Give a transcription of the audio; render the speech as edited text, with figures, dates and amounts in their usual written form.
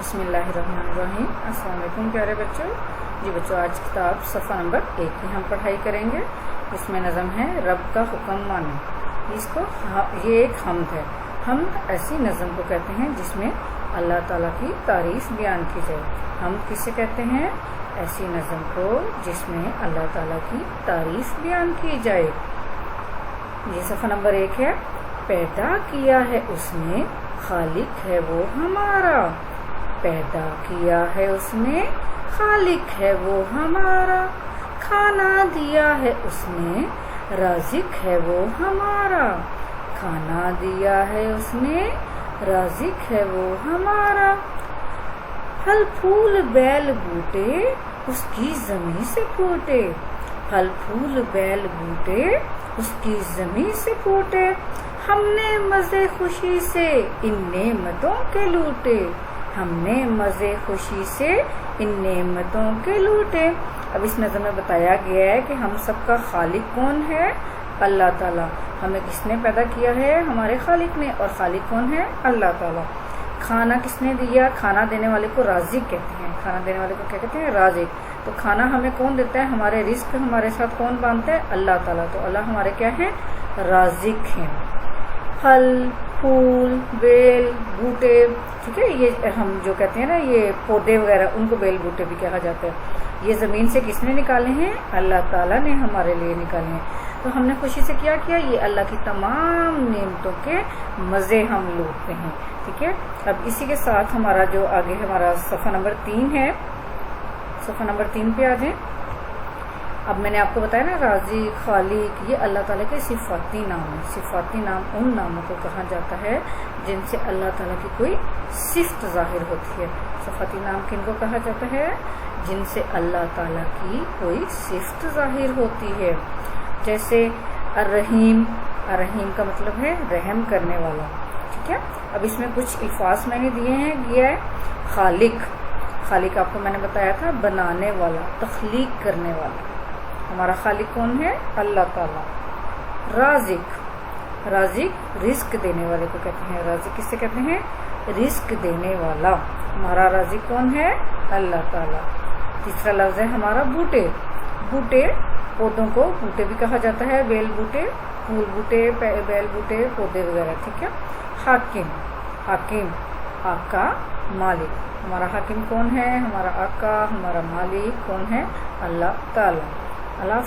बिस्मिल्लाहिर्रहमानिर्रहीम। अस्सलाम वालेकुम प्यारे बच्चों। जी बच्चों, आज किताब सफ़ा नंबर 1 की हम पढ़ाई करेंगे। इसमें नज़म है रब का हुक्म मानो। ये एक हम्द है। हम्द ऐसी नज़म को कहते हैं जिसमें अल्लाह ताला की तारीफ बयान की जाए। हम किसे कहते हैं? ऐसी नज़म को जिसमें अल्लाह ताला की तारीफ बयान की जाए। ये सफ़ा नंबर 1 है। पैदा किया है उसने, खालिक है वो हमारा। पैदा किया है उसने, खालिक है वो हमारा। खाना दिया है उसने, राज़िक है वो हमारा। खाना दिया है उसने, राज़िक है वो हमारा। फल फूल बैल बूटे उसकी ज़मीं से फूटे। फल फूल बैल बूटे उसकी ज़मीं से फूटे। हमने मज़े खुशी से इन नेमतों के लूटे। हमने मज़े खुशी से इन नेमतों के लूटे। अब इस नज़म में बताया गया है कि हम सबका खालिक कौन है? अल्लाह ताला। हमें किसने पैदा किया है? हमारे खालिक ने। और खालिक कौन है? अल्लाह ताला। खाना किसने दिया? खाना देने वाले को राज़िक कहते हैं। खाना देने वाले को क्या कहते हैं? राज़िक। तो खाना हमें कौन देता है? हमारे रिस्क हमारे साथ कौन बांधता है? अल्लाह ताला। तो अल्लाह हमारे क्या है? राज़िक हैं। फल फूल बेल बूटे, ठीक है, ये हम जो कहते हैं ना, ये पौधे वगैरह, उनको बेल बूटे भी कहा जाता है। ये ज़मीन से किसने निकाले हैं? अल्लाह ताला ने हमारे लिए निकाले हैं। तो हमने खुशी से क्या किया? ये अल्लाह की तमाम नेमतों के मज़े हम लूटते हैं। ठीक है। अब इसी के साथ हमारा जो आगे हमारा सफ़ा नंबर 3 है, सफ़ा नंबर 3 पे आ जाए। अब मैंने आपको बताया ना, राज़ी खालिक, ये अल्लाह ताला के सिफाती नाम है। सिफाती नाम उन नामों को कहा जाता है जिनसे अल्लाह ताला की कोई सिफ्त ज़ाहिर होती है। सिफाती नाम किनको कहा जाता है? जिनसे अल्लाह ताला की कोई सिफ्त ज़ाहिर होती है। जैसे अर्रहीम। अर्रहीम का मतलब है रहम करने वाला। ठीक है। अब इसमें कुछ अल्फाज मैंने दिए हैं। दिया है खालिक। खालिक आपको मैंने बताया था बनाने वाला, तख्लीक करने वाला। हमारा खालिक कौन है? अल्लाह ताला। राज़िक। राज़िक रिस्क देने वाले को कहते हैं। राज़िक किससे कहते हैं? रिस्क देने वाला। हमारा राज़िक कौन है? अल्लाह ताला। तीसरा लफ्ज़ है हमारा बूटे। बूटे, पौधों को बूटे भी कहा जाता है। बेल बूटे, फूल बूटे, बेल बूटे, पौधे वगैरह। ठीक है। हाकिम। हाकिम आका, मालिक। हमारा हाकिम कौन है? हमारा आका, हमारा मालिक कौन है? अल्लाह ताला। अल्लाह।